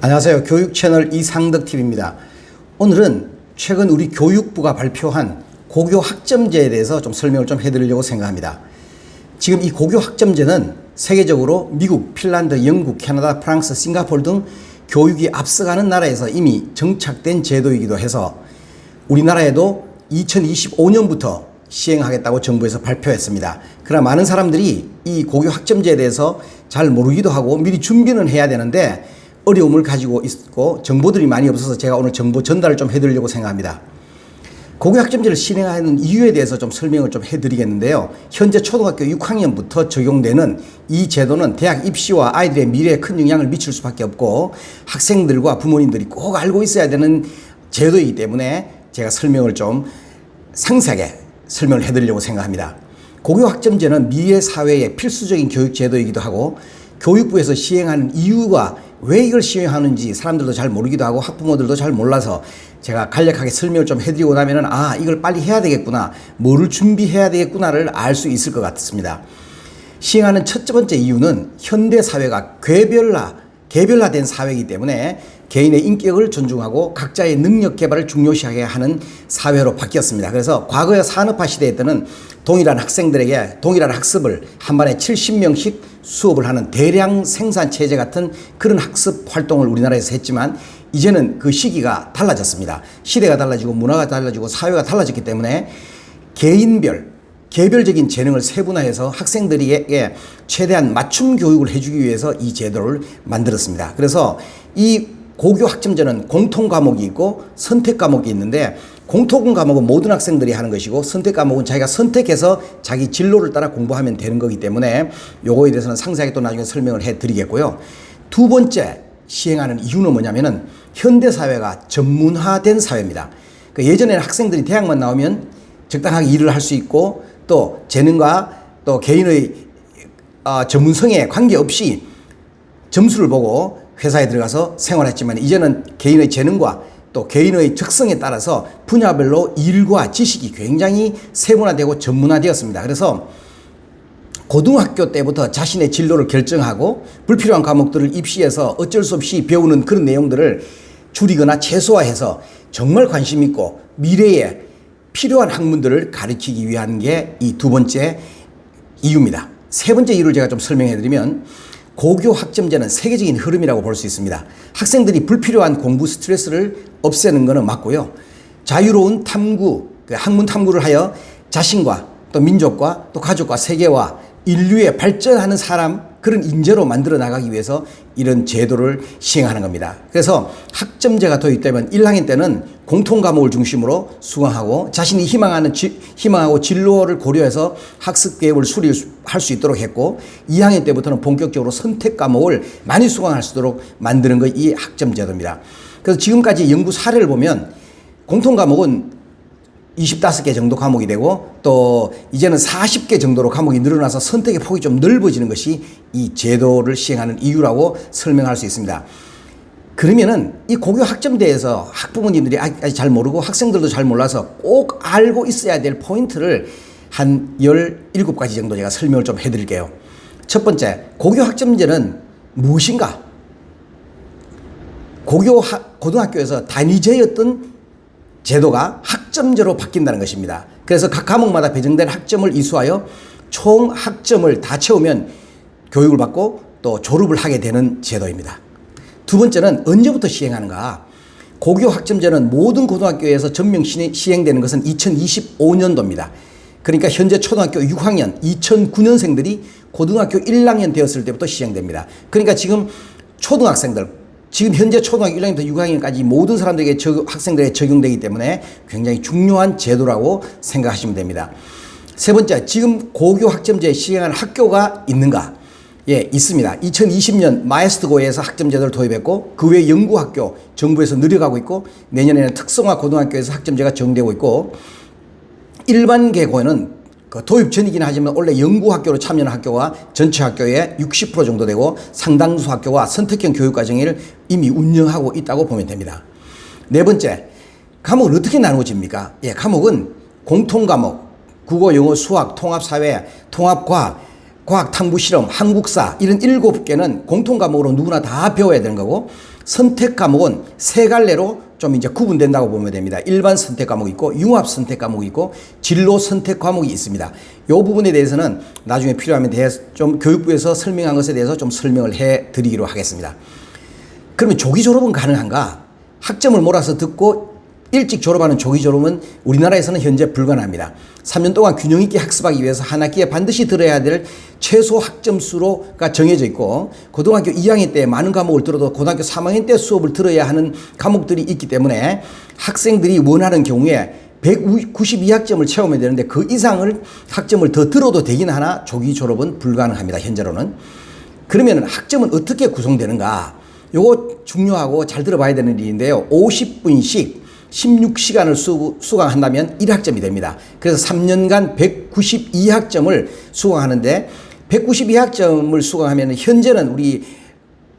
안녕하세요. 교육채널 이상덕TV입니다. 오늘은 최근 우리 교육부가 발표한 고교 학점제에 대해서 좀 설명을 좀 해드리려고 생각합니다. 지금 이 고교 학점제는 세계적으로 미국, 핀란드, 영국, 캐나다, 프랑스, 싱가포르 등 교육이 앞서가는 나라에서 이미 정착된 제도이기도 해서 우리나라에도 2025년부터 시행하겠다고 정부에서 발표했습니다. 그러나 많은 사람들이 이 고교 학점제에 대해서 잘 모르기도 하고 미리 준비는 해야 되는데 어려움을 가지고 있고 정보들이 많이 없어서 제가 오늘 정보 전달을 좀 해드리려고 생각합니다. 고교 학점제를 실행하는 이유에 대해서 좀 설명을 좀 해드리겠는데요. 현재 초등학교 6학년부터 적용되는 이 제도는 대학 입시와 아이들의 미래에 큰 영향을 미칠 수밖에 없고 학생들과 부모님들이 꼭 알고 있어야 되는 제도이기 때문에 제가 설명을 좀 상세하게 설명을 해드리려고 생각합니다. 고교 학점제는 미래 사회의 필수적인 교육 제도이기도 하고 교육부에서 시행하는 이유가 왜 이걸 시행하는지 사람들도 잘 모르기도 하고 학부모들도 잘 몰라서 제가 간략하게 설명을 좀 해드리고 나면은 이걸 빨리 해야 되겠구나, 뭐를 준비해야 되겠구나를 알 수 있을 것 같습니다. 시행하는 첫 번째 이유는 현대 사회가 개별화된 사회이기 때문에 개인의 인격을 존중하고 각자의 능력 개발을 중요시하게 하는 사회로 바뀌었습니다. 그래서 과거의 산업화 시대에 때는 동일한 학생들에게 동일한 학습을 한 반에 70명씩 수업을 하는 대량 생산 체제 같은 그런 학습 활동을 우리나라에서 했지만 이제는 그 시기가 달라졌습니다. 시대가 달라지고 문화가 달라지고 사회가 달라졌기 때문에 개별적인 재능을 세분화해서 학생들에게 최대한 맞춤 교육을 해주기 위해서 이 제도를 만들었습니다. 그래서 이 고교 학점제는 공통 과목이 있고 선택 과목이 있는데 공통 과목은 모든 학생들이 하는 것이고 선택 과목은 자기가 선택해서 자기 진로를 따라 공부하면 되는 거기 때문에 요거에 대해서는 상세하게 또 나중에 설명을 해 드리겠고요. 두 번째 시행하는 이유는 뭐냐면은 현대사회가 전문화된 사회입니다. 예전에는 학생들이 대학만 나오면 적당하게 일을 할 수 있고 또 재능과 또 개인의 전문성에 관계없이 점수를 보고 회사에 들어가서 생활했지만 이제는 개인의 재능과 또 개인의 적성에 따라서 분야별로 일과 지식이 굉장히 세분화되고 전문화되었습니다. 그래서 고등학교 때부터 자신의 진로를 결정하고 불필요한 과목들을 입시해서 어쩔 수 없이 배우는 그런 내용들을 줄이거나 최소화해서 정말 관심 있고 미래에 필요한 학문들을 가르치기 위한 게 이 두 번째 이유입니다. 세 번째 이유를 제가 좀 설명해 드리면 고교 학점제는 세계적인 흐름이라고 볼 수 있습니다. 학생들이 불필요한 공부 스트레스를 없애는 것은 맞고요. 자유로운 탐구, 학문 탐구를 하여 자신과 또 민족과 또 가족과 세계와 인류의 발전하는 사람, 그런 인재로 만들어 나가기 위해서 이런 제도를 시행하는 겁니다. 그래서 학점제가 도입되면 1학년 때는 공통 과목을 중심으로 수강하고 자신이 희망하고 진로를 고려해서 학습 계획을 수립할 수 있도록 했고 2학년 때부터는 본격적으로 선택 과목을 많이 수강할 수 있도록 만드는 것이 이 학점제도입니다. 그래서 지금까지 연구 사례를 보면 공통 과목은 25개 정도 과목이 되고 또 이제는 40개 정도로 과목이 늘어나서 선택의 폭이 좀 넓어지는 것이 이 제도를 시행하는 이유라고 설명할 수 있습니다. 그러면은 이 고교 학점제에서 학부모님들이 아직 잘 모르고 학생들도 잘 몰라서 꼭 알고 있어야 될 포인트를 한 17가지 정도 제가 설명을 좀 해드릴게요. 첫 번째, 고교 학점제는 무엇인가? 고등학교에서 단위제였던 제도가 학점제로 바뀐다는 것입니다. 그래서 각 과목마다 배정된 학점을 이수하여 총 학점을 다 채우면 교육을 받고 또 졸업을 하게 되는 제도입니다. 두 번째는 언제부터 시행하는가? 고교 학점제는 모든 고등학교에서 전면 시행되는 것은 2025년도입니다. 그러니까 현재 초등학교 6학년 2009년생들이 고등학교 1학년 되었을 때부터 시행됩니다. 그러니까 지금 현재 초등학교 1학년부터 6학년까지 모든 사람들에게 학생들에게 적용되기 때문에 굉장히 중요한 제도라고 생각하시면 됩니다. 세 번째, 지금 고교 학점제에 시행하는 학교가 있는가? 예, 있습니다. 2020년 마에스트고에서 학점제도를 도입했고 그 외 연구학교 정부에서 늘려가고 있고 내년에는 특성화 고등학교에서 학점제가 적용되고 있고 일반계고에는 도입 전이긴 하지만 원래 연구학교로 참여하는 학교가 전체 학교의 60% 정도 되고 상당수 학교가 선택형 교육과정을 이미 운영하고 있다고 보면 됩니다. 네 번째, 과목은 어떻게 나누어집니까? 예, 과목은 공통과목, 국어, 영어, 수학, 통합사회, 통합과학, 과학탐구실험, 한국사 이런 7개는 공통과목으로 누구나 다 배워야 되는 거고 선택 과목은 세 갈래로 좀 이제 구분된다고 보면 됩니다. 일반 선택 과목이 있고 융합 선택 과목이 있고 진로 선택 과목이 있습니다. 이 부분에 대해서는 나중에 필요하면 좀 교육부에서 설명한 것에 대해서 좀 설명을 해 드리기로 하겠습니다. 그러면 조기 졸업은 가능한가? 학점을 몰아서 듣고 일찍 졸업하는 조기 졸업은 우리나라에서는 현재 불가능합니다. 3년 동안 균형 있게 학습하기 위해서 한 학기에 반드시 들어야 될 최소 학점 수로가 정해져 있고 고등학교 2학년 때 많은 과목을 들어도 고등학교 3학년 때 수업을 들어야 하는 과목들이 있기 때문에 학생들이 원하는 경우에 192학점을 채우면 되는데 그 이상을 학점을 더 들어도 되긴 하나 조기 졸업은 불가능합니다. 현재로는. 그러면 학점은 어떻게 구성되는가? 요거 중요하고 잘 들어봐야 되는 일인데요. 50분씩 16시간을 수강한다면 1학점이 됩니다. 그래서 3년간 192학점을 수강하는데 192학점을 수강하면 현재는 우리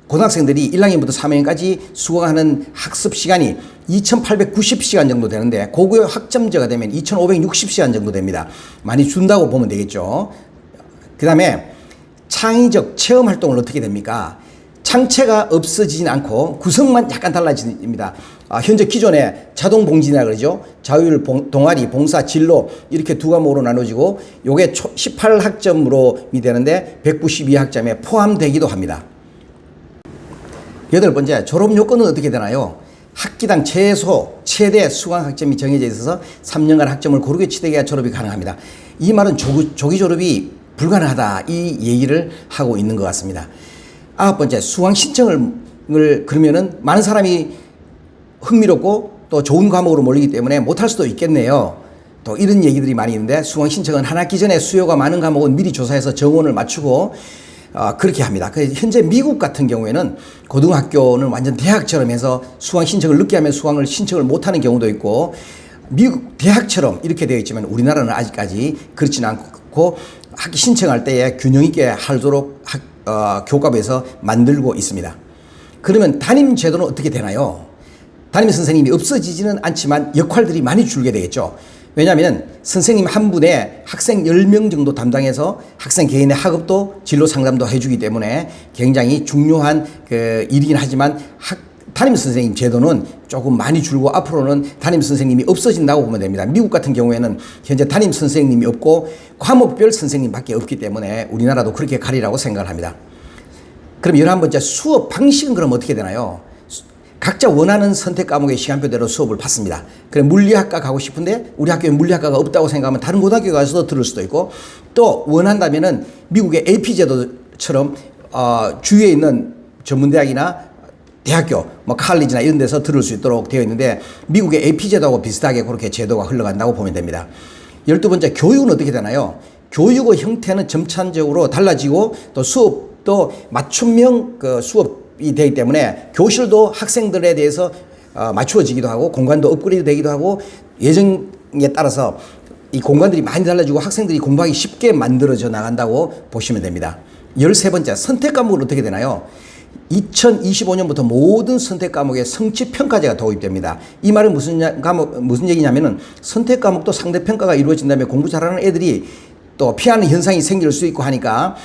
고등학생들이 1학년부터 3학년까지 수강하는 학습 시간이 2890시간 정도 되는데 고교 학점제가 되면 2560시간 정도 됩니다. 많이 준다고 보면 되겠죠. 그 다음에 창의적 체험 활동을 어떻게 됩니까? 창체가 없어지진 않고 구성만 약간 달라집니다. 현재 기존에 자동봉진이라 그러죠. 자율, 동아리, 봉사, 진로 이렇게 두 과목으로 나눠지고 요게 18학점으로 되는데 192학점에 포함되기도 합니다. 여덟 번째, 졸업 요건은 어떻게 되나요? 학기당 최대 수강 학점이 정해져 있어서 3년간 학점을 고르게 취득해야 졸업이 가능합니다. 이 말은 조기 졸업이 불가능하다 이 얘기를 하고 있는 것 같습니다. 아홉 번째, 수강 신청을 그러면은 많은 사람이 흥미롭고 또 좋은 과목으로 몰리기 때문에 못할 수도 있겠네요. 또 이런 얘기들이 많이 있는데 수강 신청은 한 학기 전에 수요가 많은 과목은 미리 조사해서 정원을 맞추고 그렇게 합니다. 현재 미국 같은 경우에는 고등학교는 완전 대학처럼 해서 수강 신청을 늦게 하면 수강을 신청을 못하는 경우도 있고 미국 대학처럼 이렇게 되어 있지만 우리나라는 아직까지 그렇지는 않고 학기 신청할 때에 균형 있게 하도록 교과부에서 만들고 있습니다. 그러면 담임 제도는 어떻게 되나요? 담임 선생님이 없어지지는 않지만 역할들이 많이 줄게 되겠죠. 왜냐하면 선생님 한 분에 학생 10명 정도 담당해서 학생 개인의 학업도 진로 상담도 해주기 때문에 굉장히 중요한 일이긴 하지만 담임 선생님 제도는 조금 많이 줄고 앞으로는 담임 선생님이 없어진다고 보면 됩니다. 미국 같은 경우에는 현재 담임 선생님이 없고 과목별 선생님밖에 없기 때문에 우리나라도 그렇게 가리라고 생각을 합니다. 그럼 11번째, 수업 방식은 그럼 어떻게 되나요? 각자 원하는 선택 과목의 시간표대로 수업을 받습니다. 그래 물리학과 가고 싶은데 우리 학교에 물리학과가 없다고 생각하면 다른 고등학교 가서도 들을 수도 있고 또 원한다면은 미국의 AP 제도처럼 주위에 있는 전문대학이나 대학교, 칼리지나 이런 데서 들을 수 있도록 되어 있는데 미국의 AP 제도하고 비슷하게 그렇게 제도가 흘러간다고 보면 됩니다. 12번째, 교육은 어떻게 되나요? 교육의 형태는 점차적으로 달라지고 또 수업도 맞춤형 수업이 되기 때문에 교실도 학생들에 대해서 맞추어지기도 하고 공간도 업그레이드 되기도 하고 예정에 따라서 이 공간들이 많이 달라지고 학생들이 공부하기 쉽게 만들어져 나간다고 보시면 됩니다. 13번째, 선택 과목은 어떻게 되나요? 2025년부터 모든 선택 과목에 성취 평가제가 도입됩니다. 이 말은 무슨 얘기냐면은 선택 과목도 상대 평가가 이루어진다면 공부 잘하는 애들이 또 피하는 현상이 생길 수 있고 하니까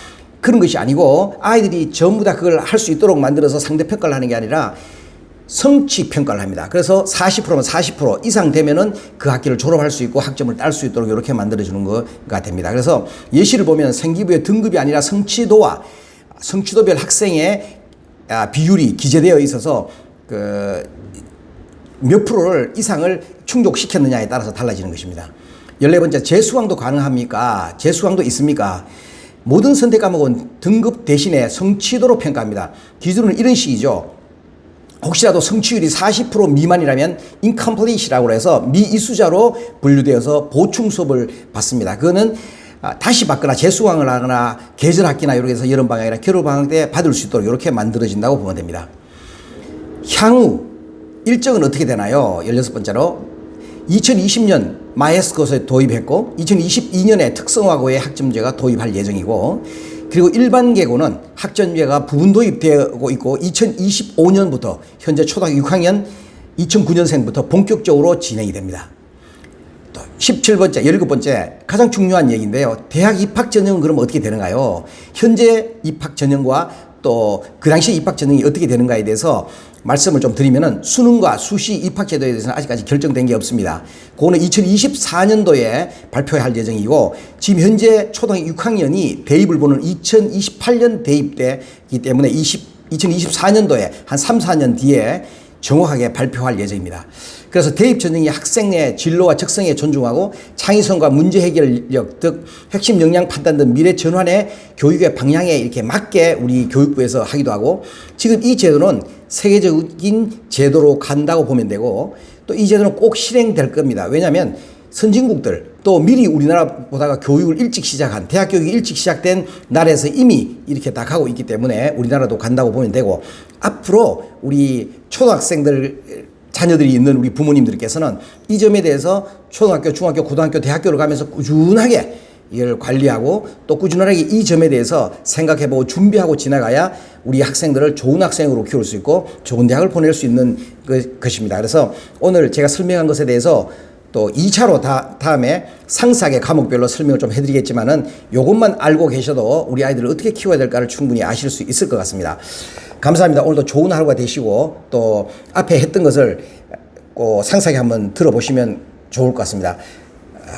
그런 것이 아니고 아이들이 전부 다 그걸 할 수 있도록 만들어서 상대 평가를 하는 게 아니라 성취 평가를 합니다. 그래서 40%면 40% 이상 되면은 그 학기를 졸업할 수 있고 학점을 딸 수 있도록 이렇게 만들어주는 거가 됩니다. 그래서 예시를 보면 생기부의 등급이 아니라 성취도와 성취도별 학생의 비율이 기재되어 있어서 몇 프로를 이상을 충족시켰느냐에 따라서 달라지는 것입니다. 14번째, 재수강도 가능합니까? 재수강도 있습니까? 모든 선택 과목은 등급 대신에 성취도로 평가합니다. 기준은 이런 식이죠. 혹시라도 성취율이 40% 미만이라면 incomplete이라고 해서 미이수자로 분류되어서 보충 수업을 받습니다. 그거는 다시 받거나 재수강을 하거나 계절학기나 이렇게 해서 여름방학이나 겨울방학 때 받을 수 있도록 이렇게 만들어진다고 보면 됩니다. 향후 일정은 어떻게 되나요? 16번째로 2020년 마이스컷에 도입했고 2022년에 특성화고의 학점제가 도입할 예정이고 그리고 일반 계고는 학점제가 부분 도입되고 있고 2025년부터 현재 초등학교 6학년 2009년생부터 본격적으로 진행이 됩니다. 17번째, 17번째 가장 중요한 얘기인데요. 대학 입학 전형은 그럼 어떻게 되는가요? 현재 입학 전형과 또 그 당시 입학 전형이 어떻게 되는가에 대해서 말씀을 좀 드리면은 수능과 수시 입학 제도에 대해서는 아직까지 결정된 게 없습니다. 그거는 2024년도에 발표할 예정이고 지금 현재 초등학교 6학년이 대입을 보는 2028년 대입 때이기 때문에 2024년도에 한 3, 4년 뒤에 정확하게 발표할 예정입니다. 그래서 대입 전형이 학생의 진로와 적성에 존중하고 창의성과 문제 해결력 등 핵심 역량 판단 등 미래 전환의 교육의 방향에 이렇게 맞게 우리 교육부에서 하기도 하고 지금 이 제도는 세계적인 제도로 간다고 보면 되고 또 이 제도는 꼭 실행될 겁니다. 왜냐하면 선진국들 또 미리 우리나라보다가 교육을 일찍 시작한 대학 교육이 일찍 시작된 나라에서 이미 이렇게 다 가고 있기 때문에 우리나라도 간다고 보면 되고 앞으로 우리 초등학생들 자녀들이 있는 우리 부모님들께서는 이 점에 대해서 초등학교, 중학교, 고등학교, 대학교를 가면서 꾸준하게 이걸 관리하고 또 꾸준하게 이 점에 대해서 생각해보고 준비하고 지나가야 우리 학생들을 좋은 학생으로 키울 수 있고 좋은 대학을 보낼 수 있는 것입니다. 그래서 오늘 제가 설명한 것에 대해서 또 2차로 다음에 상세하게 과목별로 설명을 좀 해드리겠지만은 요것만 알고 계셔도 우리 아이들을 어떻게 키워야 될까를 충분히 아실 수 있을 것 같습니다. 감사합니다. 오늘도 좋은 하루가 되시고 또 앞에 했던 것을 꼭 상세하게 한번 들어보시면 좋을 것 같습니다.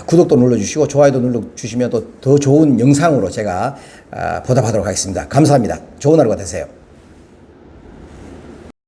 구독도 눌러주시고 좋아요도 눌러주시면 또 더 좋은 영상으로 제가 보답하도록 하겠습니다. 감사합니다. 좋은 하루가 되세요.